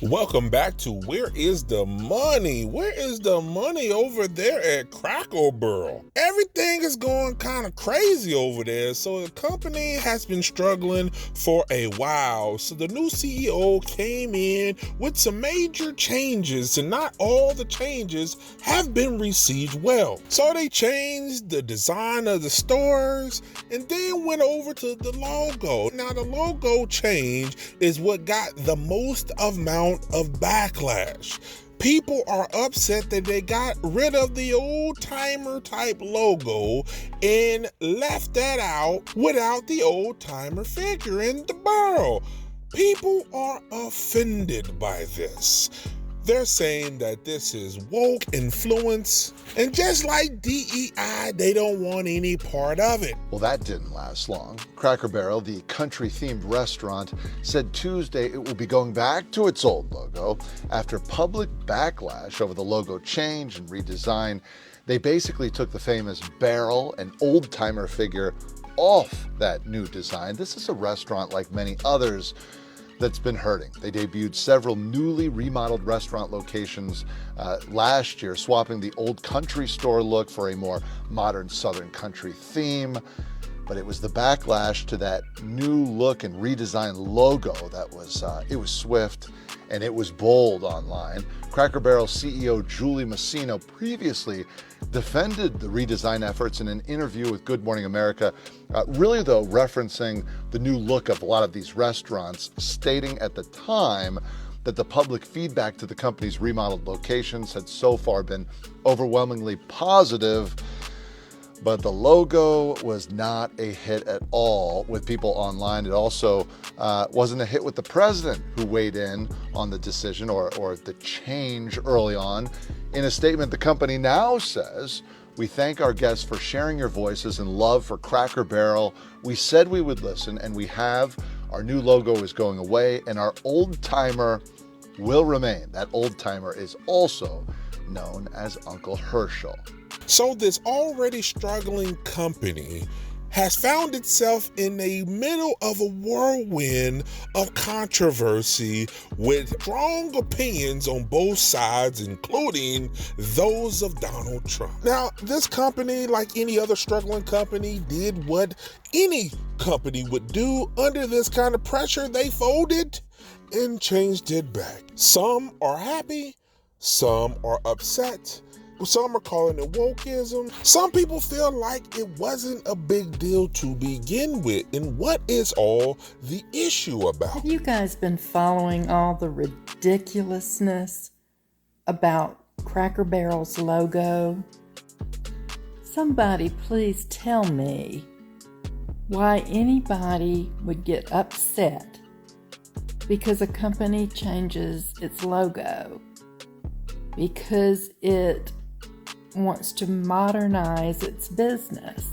Welcome back to Where is the Money? Where is the money over there at Cracker Barrel? Everything is going kind of crazy over there, so the company has been struggling for a while. So the new CEO came in with some major changes, and not all the changes have been received well. So they changed the design of the stores and then went over to the logo. Now the logo change is what got the most amount of backlash. People are upset that they got rid of the old-timer type logo and left that out without the old-timer figure in the barrel. People are offended by this. They're saying that this is woke influence, and just like DEI, they don't want any part of it. Well, that didn't last long. Cracker Barrel, the country-themed restaurant, said Tuesday it will be going back to its old logo after public backlash over the logo change and redesign. They basically took the famous barrel and old-timer figure off that new design. This is a restaurant like many others that's been hurting. They debuted several newly remodeled restaurant locations last year, swapping the old country store look for a more modern Southern country theme. But it was the backlash to that new look and redesigned logo that was swift and it was bold online. Cracker Barrel CEO Julie Masino previously defended the redesign efforts in an interview with Good Morning America, really though referencing the new look of a lot of these restaurants, stating at the time that the public feedback to the company's remodeled locations had so far been overwhelmingly positive. But the logo was not a hit at all with people online. It also wasn't a hit with the president, who weighed in on the decision or the change early on. In a statement, the company now says, "We thank our guests for sharing your voices and love for Cracker Barrel. We said we would listen, and we have. Our new logo is going away, and our old timer will remain." That old timer is also known as Uncle Herschel. So this already struggling company has found itself in the middle of a whirlwind of controversy with strong opinions on both sides, including those of Donald Trump. Now, this company, like any other struggling company, did what any company would do under this kind of pressure. They folded and changed it back. Some are happy, some are upset. Some are calling it wokeism. Some people feel like it wasn't a big deal to begin with. And what is all the issue about? Have you guys been following all the ridiculousness about Cracker Barrel's logo? Somebody please tell me why anybody would get upset because a company changes its logo, because it wants to modernize its business.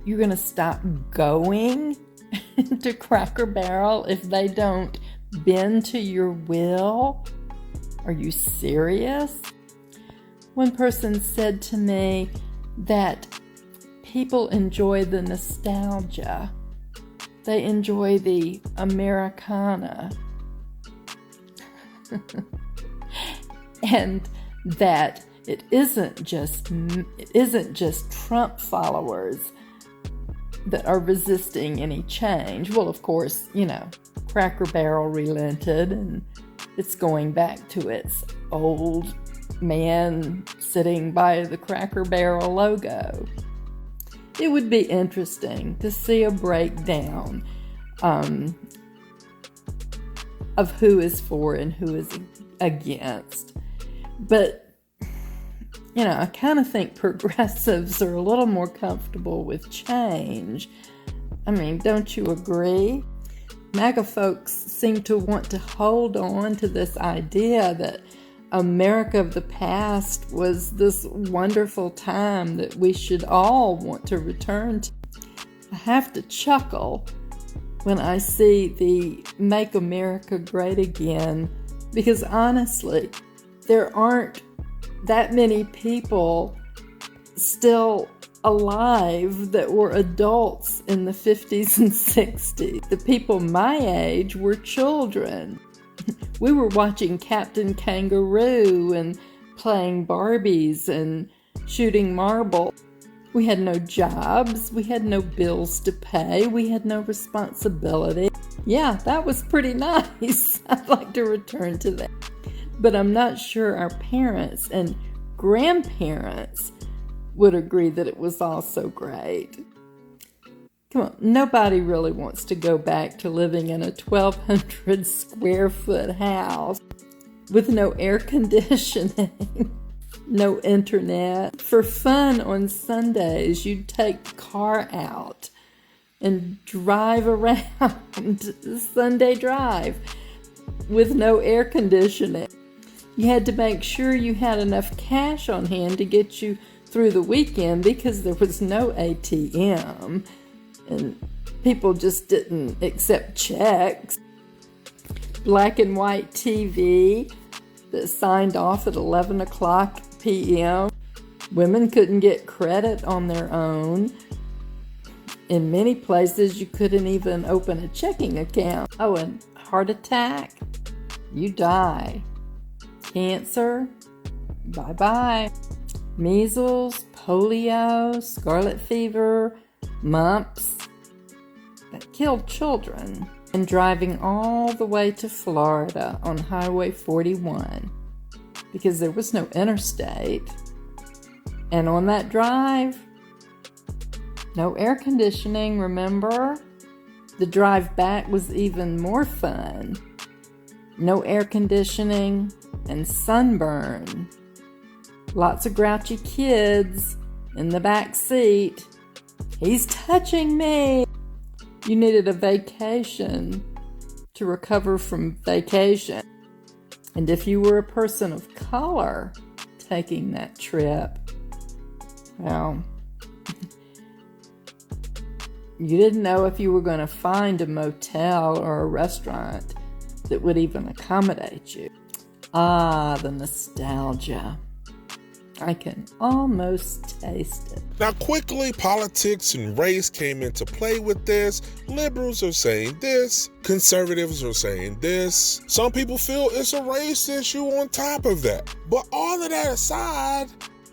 You're going to stop going to Cracker Barrel if they don't bend to your will? Are you serious? One person said to me that people enjoy the nostalgia. They enjoy the Americana. And that it isn't just Trump followers that are resisting any change. Well, of course, Cracker Barrel relented and it's going back to its old man sitting by the Cracker Barrel logo. It would be interesting to see a breakdown of who is for and who is against. But, I kind of think progressives are a little more comfortable with change. I mean, don't you agree? MAGA folks seem to want to hold on to this idea that America of the past was this wonderful time that we should all want to return to. I have to chuckle when I see the Make America Great Again, because honestly, there aren't that many people still alive that were adults in the 50s and 60s. The people my age were children. We were watching Captain Kangaroo and playing Barbies and shooting marble. We had no jobs, we had no bills to pay, we had no responsibility. Yeah, that was pretty nice. I'd like to return to that. But I'm not sure our parents and grandparents would agree that it was all so great. Come on, nobody really wants to go back to living in a 1,200 square foot house with no air conditioning. No internet. For fun on Sundays, you'd take the car out and drive around, Sunday drive, with no air conditioning. You had to make sure you had enough cash on hand to get you through the weekend because there was no ATM and people just didn't accept checks. Black and white TV that signed off at 11 o'clock p.m. Women couldn't get credit on their own. In many places, you couldn't even open a checking account. Oh, and heart attack, you die. Cancer, bye-bye. Measles, polio, scarlet fever, mumps, that killed children. And driving all the way to Florida on Highway 41 because there was no interstate. And on that drive, no air conditioning, remember? The drive back was even more fun. No air conditioning and sunburn. Lots of grouchy kids in the back seat. He's touching me. You needed a vacation to recover from vacation. And if you were a person of color taking that trip, well, you didn't know if you were going to find a motel or a restaurant that would even accommodate you. Ah, the nostalgia. I can almost taste it. Now, quickly, politics and race came into play with this. Liberals are saying this. Conservatives are saying this. Some people feel it's a race issue on top of that. But all of that aside,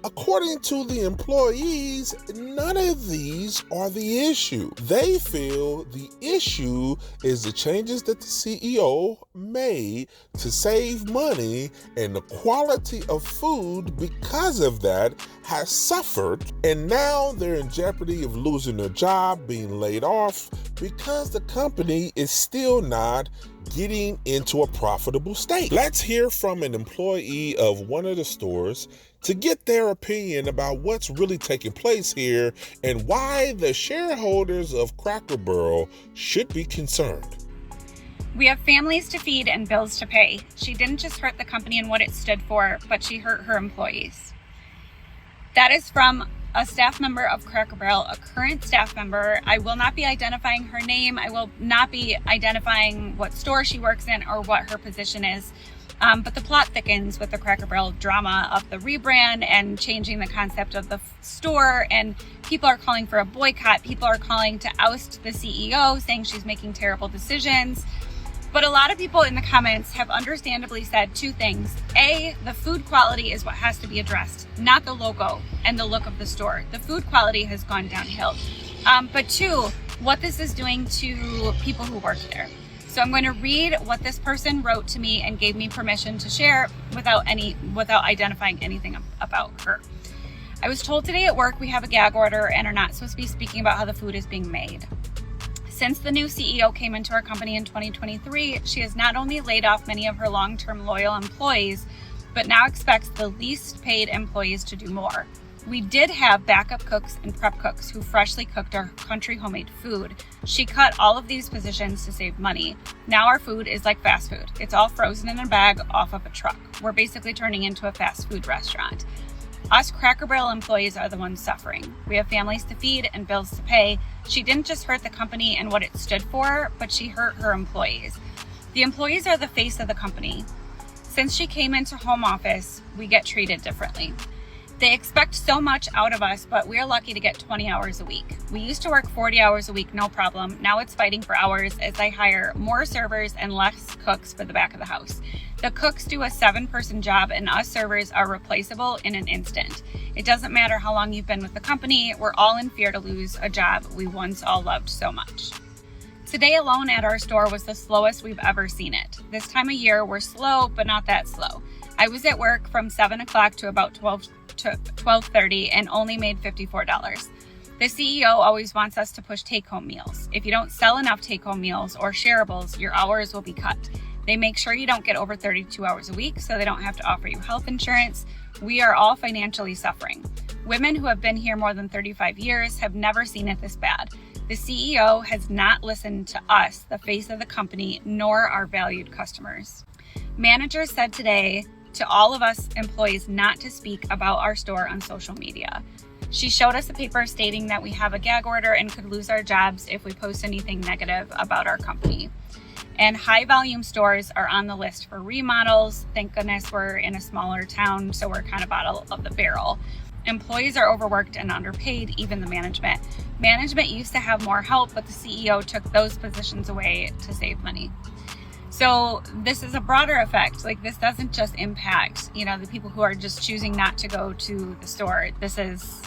according to the employees, none of these are the issue. They feel the issue is the changes that the CEO made to save money, and the quality of food because of that has suffered, and now they're in jeopardy of losing their job, being laid off, because the company is still not getting into a profitable state. Let's hear from an employee of one of the stores to get their opinion about what's really taking place here and why the shareholders of Cracker Barrel should be concerned. We have families to feed and bills to pay. She didn't just hurt the company and what it stood for, but she hurt her employees. That is from a staff member of Cracker Barrel, a current staff member. I will not be identifying her name. I will not be identifying what store she works in or what her position is. But the plot thickens with the Cracker Barrel drama of the rebrand and changing the concept of the store. And people are calling for a boycott. People are calling to oust the CEO, saying she's making terrible decisions. But a lot of people in the comments have understandably said two things. A, the food quality is what has to be addressed, not the logo and the look of the store. The food quality has gone downhill. But two, what this is doing to people who work there. So I'm going to read what this person wrote to me and gave me permission to share without identifying anything about her. I was told today at work we have a gag order and are not supposed to be speaking about how the food is being made. Since the new CEO came into our company in 2023, she has not only laid off many of her long-term loyal employees, but now expects the least paid employees to do more. We did have backup cooks and prep cooks who freshly cooked our country homemade food. She cut all of these positions to save money. Now our food is like fast food. It's all frozen in a bag off of a truck. We're basically turning into a fast food restaurant. Us Cracker Barrel employees are the ones suffering. We have families to feed and bills to pay. She didn't just hurt the company and what it stood for, but she hurt her employees. The employees are the face of the company. Since she came into home office, we get treated differently. They expect so much out of us, but we're lucky to get 20 hours a week. We used to work 40 hours a week, no problem. Now it's fighting for hours as I hire more servers and less cooks for the back of the house. The cooks do a 7-person job and us servers are replaceable in an instant. It doesn't matter how long you've been with the company, we're all in fear to lose a job we once all loved so much. Today alone at our store was the slowest we've ever seen it. This time of year, we're slow, but not that slow. I was at work from 7 o'clock to about 12:30 and only made $54. The CEO always wants us to push take-home meals. If you don't sell enough take-home meals or shareables, your hours will be cut. They make sure you don't get over 32 hours a week so they don't have to offer you health insurance. We are all financially suffering. Women who have been here more than 35 years have never seen it this bad. The CEO has not listened to us, the face of the company, nor our valued customers. Managers said today to all of us employees not to speak about our store on social media. She showed us a paper stating that we have a gag order and could lose our jobs if we post anything negative about our company. And high volume stores are on the list for remodels. Thank goodness we're in a smaller town, so we're kind of bottom of the barrel. Employees are overworked and underpaid, even the management. Management used to have more help, but the CEO took those positions away to save money. So this is a broader effect. Like, this doesn't just impact, the people who are just choosing not to go to the store. This is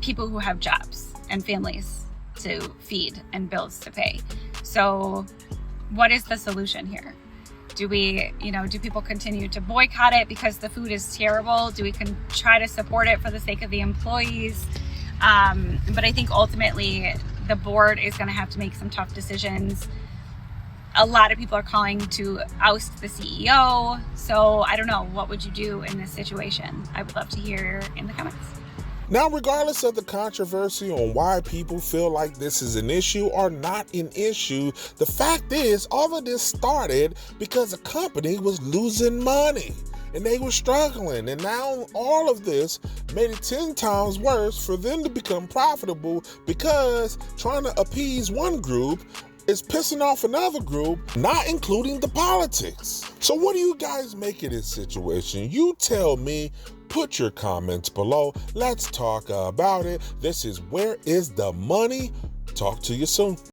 people who have jobs and families to feed and bills to pay. So what is the solution here? Do people continue to boycott it because the food is terrible? Do we try to support it for the sake of the employees? But I think ultimately the board is going to have to make some tough decisions. A lot of people are calling to oust the CEO. So I don't know, what would you do in this situation? I would love to hear in the comments. Now, regardless of the controversy on why people feel like this is an issue or not an issue, the fact is all of this started because the company was losing money and they were struggling. And now all of this made it 10 times worse for them to become profitable because trying to appease one group is pissing off another group, not including the politics. So what do you guys make of this situation? You tell me. Put your comments below. Let's talk about it. This is Where is the Money? Talk to you soon.